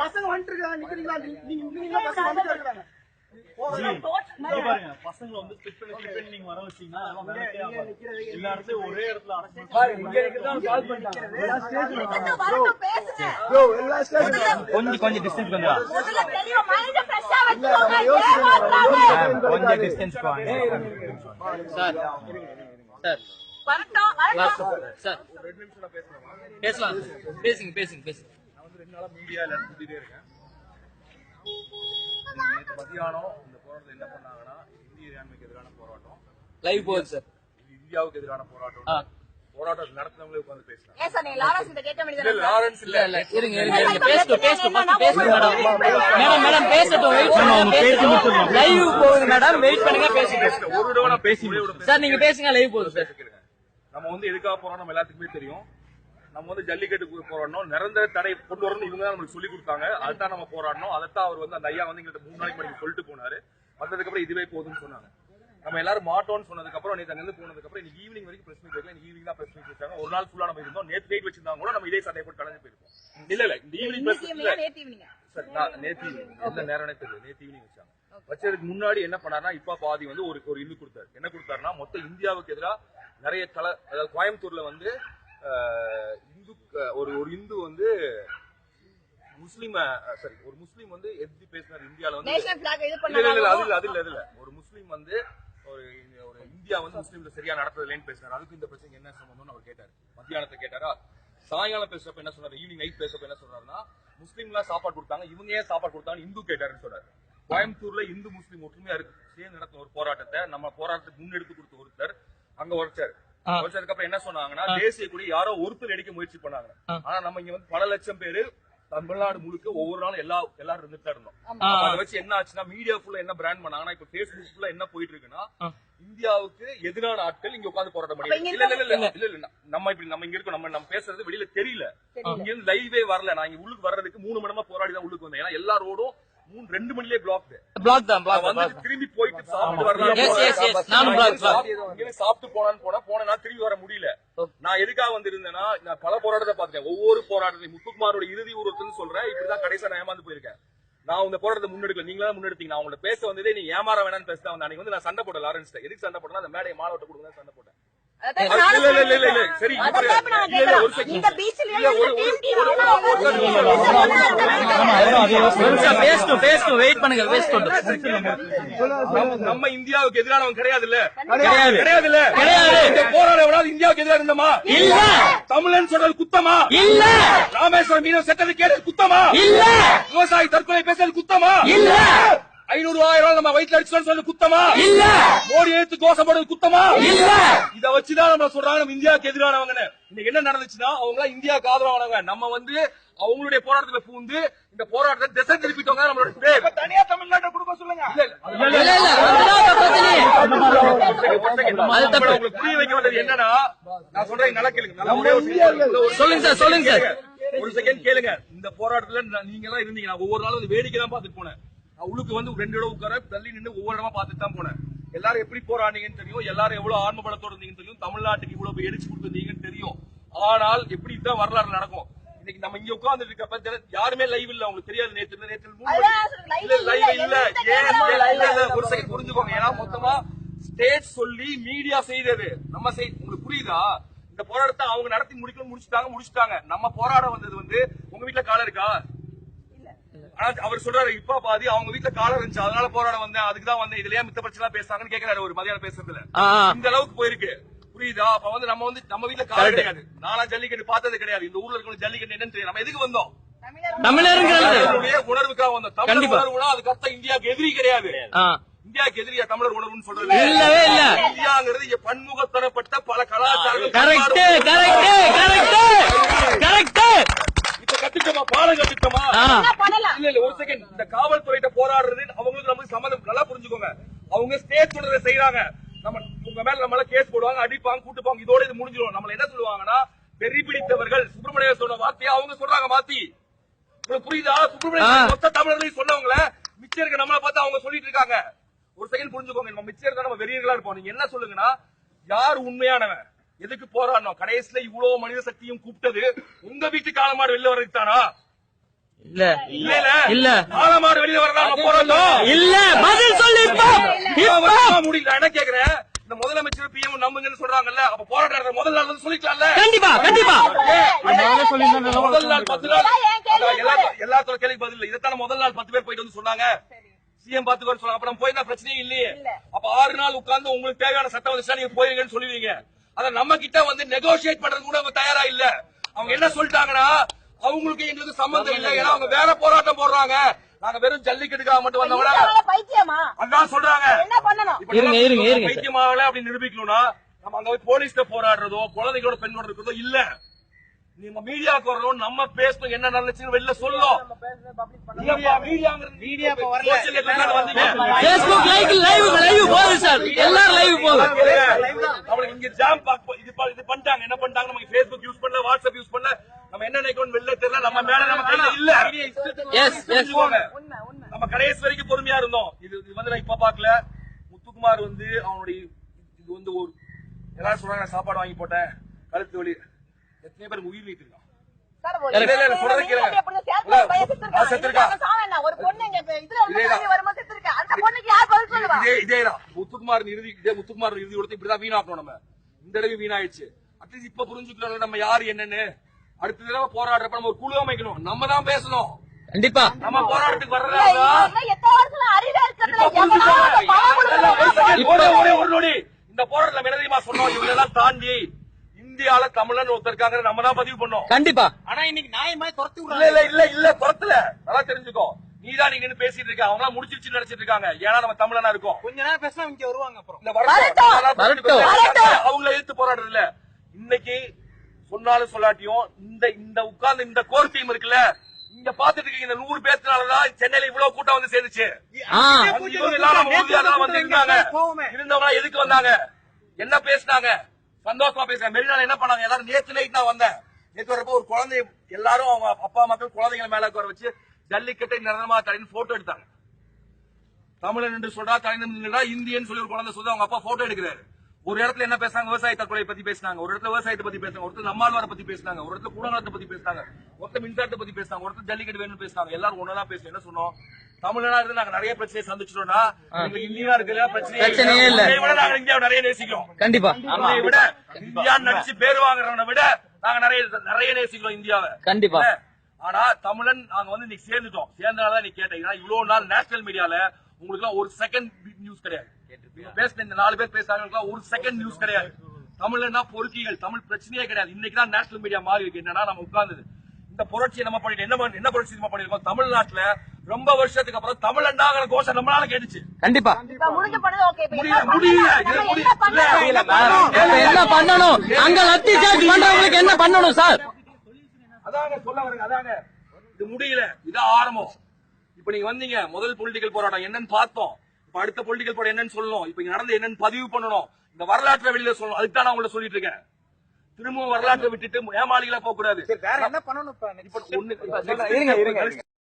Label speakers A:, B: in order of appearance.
A: பசங்க வந்துட்டு நிக்கிறீங்களா? பசங்களை வந்து நீங்க வர வச்சீங்கன்னா எல்லா இடத்தையும் ஒரே இடத்துல கொஞ்சம் டிஸ்டன்ஸ் கொஞ்சம் டிஸ்டன்ஸ் சார் சார் பேசலாம் பேசுங்க பேசுங்க பேசுங்க. நான் வந்து 2 நாளா மீடியால சுத்திட்டே இருக்கேன். நேற்று மதியானம் இந்த போராட்டத்தில் என்ன பண்ணாங்கன்னா இந்திய இறையாண்மைக்கு எதிரான போராட்டம் லைவ் போகுது சார். இது இந்தியாவுக்கு எதிரான போராட்டம். போராட்டம் நடத்துறவங்களே உட்கார்ந்து பேசுறாங்க. லாரன்ஸ் இல்ல இருங்க மேடம் பேசட்டும் வெயிட் பண்ணுங்க. லைவ் போகுது மேடம் வெயிட் பண்ணுங்க பேசுங்க. ஒரு தடவை நான் பேசி சார் நீங்க பேசுங்க லைவ் போகுது சார். நம்ம வந்து எதுக்காக போறோம் நம்ம எல்லாத்துக்குமே தெரியும். நம்ம வந்து ஜல்லிக்கட்டுக்கு போராடணும், நிரந்தர தடை கொண்டு வரணும். இவங்க தான் நம்மளுக்கு சொல்லி கொடுத்தாங்க. அதுதான் நம்ம போராடணும். அதைத்தான் அவர் வந்து அந்த ஐயா வந்து எங்கள்கிட்ட 3 நாளைக்கு முன்னாடி சொல்லிட்டு போனாரு. வந்ததுக்கு அப்புறம் இதுவே போதுன்னு சொன்னாங்க. நம்ம எல்லாரும் மாட்டோம்னு சொன்னதுக்கு அப்புறம் நேற்று அங்கிருந்து போனதுக்கு அப்புறம் இன்னைக்கு ஈவினிங் வரைக்கும் பிரஸ் மீட் வைக்கல. ஈவினிங் தான் பிரஸ் மீட் வச்சாங்க. ஒரு நாள் ஃபுல்லா நம்ம இருந்தோம். நேற்று நைட் வச்சிருந்தாங்க கூட நம்ம இதே சட்டையை போட்டு கலந்து போயிருக்கோம். இல்ல இந்த ஈவினிங் சார் நேற்று எந்த நேரம்னே தெரியல. நேற்று ஈவினிங் வச்சாங்க. வச்சதுக்கு முன்னாடி என்ன பண்ணாருன்னா இப்ப பாதி வந்து ஒரு இது கொடுத்தாரு. என்ன கொடுத்தாருன்னா மொத்தம் இந்தியாவுக்கு எதிராக நிறைய அதாவது கோயம்புத்தூர்ல வந்து ஒரு இந்து வந்து முஸ்லீம் சரி ஒரு முஸ்லீம் வந்து எப்படி பேசினார் இந்தியால வந்து அதுல ஒரு முஸ்லீம் வந்து ஒரு இந்தியா வந்து முஸ்லீம்ல சரியா நடத்துறதுலன்னு பேசினார். அதுக்கு இந்த பிரச்சனை என்ன சம்பந்தம்னு அவர் கேட்டாரு. மத்தியானத்தை கேட்டாரா, சாயங்காலம் பேசுறப்ப என்ன சொன்னாரு, ஈவினிங் நைட் பேசுறப்ப என்ன சொன்னாருன்னா முஸ்லீம்லாம் சாப்பாடு கொடுத்தாங்க, இவங்க ஏன் சாப்பாடு கொடுத்தாங்க இந்து கேட்டாருன்னு சொன்னாரு. கோயம்புத்தூர்ல இந்து முஸ்லீம் ஒற்றுமையா இருக்கு சேர்ந்து நடத்தின ஒரு போராட்டத்தை நம்ம போராட்டத்துக்கு முன்னெடுத்து கொடுத்த ஒருத்தர் அங்க உழைச்சாரு. உழைச்சதுக்கு அப்புறம் என்ன சொன்னாங்கன்னா தேசிய கொடி யாரோ ஒருத்தர் எடுக்க முயற்சி பண்ணாங்க. ஆனா நம்ம இங்க வந்து பல லட்சம் பேரு தமிழ்நாடு முழுக்க ஒவ்வொரு நாளும் எல்லாரும் இருந்துட்டு தான் இருந்தோம். அதை வச்சு என்ன ஆச்சுன்னா மீடியா ஃபுல்லா என்ன பிராண்ட் பண்ணாங்கன்னா இப்ப பேஸ்புக் ஃபுல்லா என்ன போயிட்டு இருக்குன்னா இந்தியாவுக்கு எதிரான ஆட்கள் இங்க உட்காந்து போராட்டம் பண்ணி இல்ல நம்ம இங்க இருக்கோம். நம்ம பேசுறது வெளியில தெரியல. இங்க இருந்து லைவே வரல. நான் இங்க உள்ளுக்கு வர்றதுக்கு 3 மணி நேரமா போராடி தான் உள்ளுக்கு வந்தேன். ஏன்னா எல்லா ரோடும் 2 மணிலே பிளாக் தான் திரும்பி போயிட்டு சாப்பிட்டு வரலாம் சாப்பிட்டு போனா திரும்பி வர முடியல. நான் எதுக்காக வந்திருந்தேன்னா நான் பல போராட்டத்தை பார்த்துட்டேன். ஒவ்வொரு போராட்டத்தையும் முத்துக்குமாரோட இறுதி ஊர்வலத்துன்னு சொல்றேன். இப்படிதான் கடைசியா நான் ஏமாந்து போயிருக்கேன். நான் இந்த போராட்டத்தை முன்னெடுக்கல, நீங்களா முன்னெடுத்தீங்க. நான் உங்கள்ட்ட பேச வந்ததே நீ ஏமாற வேணாம்னு பேச அன்னைக்கு வந்து நான் சண்டை போட்டேன் லாரன்ஸ். எதுக்கு சண்டை போட்டேன்னா அந்த மேடையை மாலோட்ட கொடுங்க சண்டை போட்டேன். நம்ம இந்தியாவுக்கு எதிரானவங்க கிடையாது இல்ல போராட இந்தியாவுக்கு எதிராக இருந்தோமா இல்ல. தமிழன் சொல்றது குத்தமா இல்ல. ராமேஸ்வரம் மீனவ சட்டத்தை கேட்டது குத்தமா இல்ல. விவசாயி தற்கொலை பேசுறது குத்தமா இல்ல. 500,000 நம்ம வயிற்றுல அடிச்சு சொல்றது குத்தமா இல்ல. மோடி எடுத்து கோஷம் போடுறது குத்தமா இல்ல. இத வச்சுதான் நம்ம சொல்றாங்க நம்ம இந்தியாவுக்கு எதிரானவங்க. இன்னைக்கு என்ன நடந்துச்சுன்னா அவங்க இந்தியாவுக்கு ஆதரவானவங்க. நம்ம வந்து அவங்களுடைய போராட்டத்துல பூந்து இந்த போராட்டத்தை திசை திருப்பிட்டவங்க. நம்மளோட தனியா தமிழ்நாட்டை கொடுக்க சொல்லுங்க. உங்களுக்கு புரிய வைக்க வந்தது என்னன்னா நான் சொல்றேன் நல்லா கேளுங்க. சொல்லுங்க சார் ஒரு செகண்ட் கேளுங்க. இந்த போராட்டத்துல நீங்க எல்லாம் இருந்தீங்க. நான் ஒவ்வொரு நாளும் வந்து வேடிக்கை தான் பாத்துட்டு போனேன். உள்ளுக்கு வந்து 2 இடம் உட்கார தள்ளி நின்று ஒவ்வொரு இடமா பார்த்துட்டு தான் போனேன். எல்லாரும் எப்படி போராடிங்கன்னு தெரியும். எல்லாரும் எவ்வளவு ஆன்ம பலத்தோட இருந்தீங்கன்னு தெரியும். தமிழ்நாட்டுக்கு இவ்வளவு எரிச்சு கொடுத்துருந்தீங்கன்னு தெரியும். ஆனால் எப்படி தான் வரலாறு நடக்கும். இன்னைக்கு நம்ம இங்க உட்கார்ந்து இருக்கப்ப யாருமே லைவ் இல்ல. உங்களுக்கு தெரியாது. நேற்று லைவ் இல்ல. ஒரு செகண்ட் புரிஞ்சுக்கோங்க. ஏன்னா மொத்தமா ஸ்டேட் சொல்லி மீடியா செய்தது நம்ம உங்களுக்கு புரியுதா? இந்த போராட்டத்தை அவங்க நடத்தி முடிச்சுட்டாங்க. நம்ம போராட வந்தது வந்து உங்க வீட்டுல காலம் இருக்கா? அவர் சொல்றாரு இப்ப பாதி அவங்க வீட்டுல காலம் இருந்துச்சு அதனால போராட வந்தேன். அதுக்குதான் வந்தேன். இதுலயே மித்த பிரச்சனை பேசுறாங்கன்னு கேட்கிறாரு ஒரு மதியானம் பேசுறதுல. இந்த அளவுக்கு போயிருக்கு புரியுதா? அப்ப வந்து நம்ம வீட்டுல காலம் கிடையாது. நானா ஜல்லிக்கட்டு பார்த்தது கிடையாது. இந்த ஊர்ல இருக்க ஜல்லிக்கட்டு என்னன்னு தெரியும். நம்ம எதுக்கு வந்தோம்? தமிழர்களுடைய உணர்வுக்காக வந்தோம். தமிழ் உணர்வுனா அதுக்கு அர்த்தம் இந்தியாவுக்கு எதிரி கிடையாது. இந்தியாவுக்கு எதிரியா தமிழர் உணர்வுன்னு சொல்றது இல்லவே இல்ல. இந்தியாங்கிறது பன்முகத்தரப்பட்ட பல கலாச்சாரங்கள். கட்டுட்டோமா பாலம் கட்டுட்டோமா இல்ல ஒரு செகண்ட். இந்த காவல்துறையிட்ட போராடுறது அவங்களுக்கு நமக்கு சம்மந்தம் நல்லா புரிஞ்சுக்கோங்க. அவங்க ஸ்டேட் சொல்றதை செய்யறாங்க. நம்ம உங்க மேல நம்மள கேஸ் போடுவாங்க, அடிப்பாங்க, கூட்டுப்பாங்க. இதோட இது முடிஞ்சிடும். நம்மள என்ன சொல்லுவாங்கன்னா வெறி பிடித்தவர்கள். சுப்பிரமணிய சொன்ன வார்த்தையை அவங்க சொல்றாங்க மாத்தி. உங்களுக்கு புரியுதா? சுப்பிரமணிய மொத்த தமிழர்களையும் சொன்னவங்கள மிச்சருக்கு நம்மளை பார்த்து அவங்க சொல்லிட்டு இருக்காங்க. ஒரு செகண்ட் புரிஞ்சுக்கோங்க. நம்ம மிச்சர் தான் நம்ம வெறியர்களா இருப்போம். நீங்க என்ன சொல்லுங்கன்னா யார் உண்மையானவன்? எதுக்கு போராடணும்? கடைசியில இவ்வளவு மனித சக்தியும் கூப்பிட்டது உங்க வீட்டு காலமாடு வெளில வர்றதுக்கு தானா?
B: இல்ல
A: இல்ல காலமாடு வெளில வரதா போராட்டம்
B: இல்ல. பதில் சொல்லு.
A: முடியல. என்ன கேக்குறேன், இந்த முதலமைச்சர் பிஎம் நம்புங்கன்னு சொல்றாங்கல்ல, அப்ப போராட்டம் முதல் நாள் வந்து சொல்லிக்கலாம்ல.
B: கண்டிப்பா
A: முதல் நாள் 10 நாள் எல்லாத்தோட கேள்விக்கு பதில் இல்ல. இதைத்தான முதல் நாள் 10 பேர் போயிட்டு வந்து சொன்னாங்க. சிஎம் பாத்துக்கோ சொன்னாங்க. அப்புறம் போயிருந்தா பிரச்சனையே இல்லையே. அப்ப 6 நாள் உட்கார்ந்து உங்களுக்கு தேவையான சட்டம் வந்துச்சா நீங்க போயிருங்கன்னு சொல்லுவீங்க. அத நம்ம கிட்ட வந்து நெகோசியேட் பண்றது கூட அவங்க தயாரா இல்ல. அவங்க என்ன சொல்லிட்டாங்கன்னா, அவங்களுக்கு எங்களுக்கு சம்பந்தம் இல்ல, ஏன்னா அவங்க வேற போராட்டம் போடுறாங்க, நாங்க வெறும் ஜல்லிக்கட்டுக்காக மட்டும் வந்தவங்க அதான் சொல்றாங்க. பைத்தியமாவல அப்படி நிரூபிக்கணும்னா நம்ம அங்க போய் போலீஸ்ல போராடுறதோ குழந்தைகளோட பெண்ணோட இருக்கிறதோ இல்ல. நீங்க மீடியாவுக்கு வரணும், நம்ம பேசணும், என்ன நடந்துச்சுன்னு வெளில சொல்லும். இங்க ஜாம் இது பண்ணிட்டாங்க. என்ன பண்ணிட்டாங்க, நமக்கு Facebook யூஸ் பண்ணல, வாட்ஸ்அப் யூஸ் பண்ணல, நம்ம என்ன நினைக்கணும் வெளில தெரியல, நம்ம மேல நம்ம கையில இல்ல. நம்ம கடைசி வரைக்கும் பொறுமையா இருந்தோம். இது வந்து நான் இப்ப பாக்கல. முத்துக்குமார் வந்து அவனுடைய இது வந்து ஒரு எல்லாரும் சொல்றாங்க, சாப்பாடு வாங்கி போட்டேன், கழுத்து வலி, எத்தனை பேருக்கு உயிர் நீத்திருக்கான். இதேதான் முத்துக்குமார் இறுதி கொடுத்து இப்படிதான் வீணாக்கணும். நம்ம இந்த தடவை வீணாயிடுச்சு. அட்லீஸ்ட் இப்ப புரிஞ்சுக்கலாம் நம்ம யாரு என்னன்னு. அடுத்த தடவை போராடுறப்ப நம்ம ஒரு குழு அமைக்கணும், நம்ம தான் பேசணும்.
B: கண்டிப்பா
A: நம்ம போராட்டத்துக்கு வர்றதா இந்த போராட்டம் என்ன தெரியுமா சொன்னோம், இவங்களெல்லாம் தாண்டி இந்தியால தமிழன் ஒருத்தர் இருக்காங்க, நம்ம தான் பதிவு பண்ணோம்.
B: கண்டிப்பா.
C: ஆனா இன்னைக்கு நியாயமா துரத்தி
A: இல்ல துரத்துல நல்லா தெரிஞ்சுக்கோ. நீதான் நீங்க பேசிட்டு இருக்க, அவங்க எல்லாம் முடிச்சிருச்சு நினைச்சிட்டு இருக்காங்க. ஏன்னா நம்ம தமிழனா இருக்கோம்.
C: கொஞ்ச நேரம் பேசினா இங்க வருவாங்க. அப்புறம்
A: அவங்கள எதிர்த்து போராடுறது இல்ல. இன்னைக்கு சொன்னாலும் சொல்லாட்டியும் இந்த உட்கார்ந்து இந்த கோர் டீம் இருக்குல்ல, இங்க பாத்துட்டு இருக்கீங்க, இந்த 100 பேர்னாலதான் சென்னையில இவ்வளவு கூட்டம் வந்து சேர்ந்துச்சு. இருந்தவங்க எதுக்கு வந்தாங்க, என்ன பேசினாங்க, சந்தோஷமா பேசுறாங்க. மெரினால என்ன பண்ணாங்க, எல்லாரும் நேத்து நைட் நான் வந்தேன். நேற்று வரப்போ ஒரு குழந்தை எல்லாரும் அவங்க அப்பா மக்கள் குழந்தைங்களை மேல உட்கார வச்சு ஜல்லிக்கட்டை நிரந்தரமா தரேன்னு போட்டோ எடுத்தாங்க. தமிழன் என்று சொல்றா, தலைநா இந்தியன்னு சொல்லி ஒரு குழந்தை சொல்லி அவங்க அப்பா போட்டோ எடுக்கிறாரு. ஒரு இடத்துல என்ன பேசுறாங்க, விவசாய தற்கொலை பத்தி பேசினாங்க, ஒரு இடத்துல விவசாயத்தை பத்தி பேசுறாங்க, ஒருத்தர் நம்மாழ்வாரை பத்தி பேசினாங்க, ஒரு இடத்துல கூடநாட்டை பத்தி பேசினாங்க, ஒருத்தர் மின்சாரத்தை பத்தி பேசினாங்க, ஒருத்தர் ஜல்லிக்கட்டு வேணும்னு பேசினாங்க. எல்லாரும் ஒன்னதான் பேச என்ன சொன்னோம், தமிழனா இருந்து நாங்க நிறைய பிரச்சனையை சந்திச்சிட்டோம்னா இந்தியா இருக்கிற பிரச்சனையே இல்ல, நாங்க இந்தியாவை நிறைய நேசிக்கிறோம்.
B: கண்டிப்பா.
A: விட இந்தியா நடிச்சு பேர் வாங்குறவனை விட நாங்க நிறைய நேசிக்கிறோம் இந்தியாவை.
B: கண்டிப்பா.
A: ஆனா தமிழன் நாங்க வந்து இன்னைக்கு சேர்ந்துட்டோம். சேர்ந்தனாலதான் நீ கேட்டீங்கன்னா இவ்வளவு நாள் நேஷனல் மீடியால உங்களுக்கு எல்லாம் ஒரு செகண்ட் நியூஸ் கிடையாது. பேசின இந்த 4 பேர் பேசுறாங்க, ஒரு செகண்ட் நியூஸ் கிடையாது. தமிழ்னா பொறுக்கிகள், தமிழ் பிரச்சனையே கிடையாது. இன்னைக்குதான் நேஷனல் மீடியா மாறி இருக்கு. என்னன்னா நம்ம உட்கார்ந்தது இந்த புரட்சியை நம்ம பண்ணிட்டு என்ன புரட்சி நம்ம பண்ணிருக்கோம், தமிழ்நாட்டுல ரொம்ப வருஷத்துக்கு அப்புறம் தமிழண்டாங்கிற கோஷம் நம்மளால கேட்டுச்சு.
B: கண்டிப்பா.
A: என்ன
B: பண்ணணும், அங்க லத்தி சார்ஜ் பண்றவங்களுக்கு என்ன பண்ணணும் சார்?
A: அதாங்க சொல்ல வரேங்க. அதாங்க இது முடியல, இதான் ஆரம்பம். இப்ப நீங்க வந்தீங்க, முதல் பொலிட்டிக்கல் போராட்டம் என்னன்னு பார்த்தோம். இப்ப அடுத்த பொலிட்டிக்கல் போராட்டம் என்னன்னு சொல்லணும், இப்ப இங்க நடந்து என்னன்னு பதிவு பண்ணணும், இந்த வரலாற்றை வெளியில சொல்லணும். அதுக்கு தான் நான் உங்களை சொல்லிட்டு இருக்கேன். திரும்பவும் வரலாற்றை விட்டுட்டு ஏமாளிகளா போக கூடாது.
C: வேற என்ன பண்ணணும்?
A: இப்ப ஒண்ணு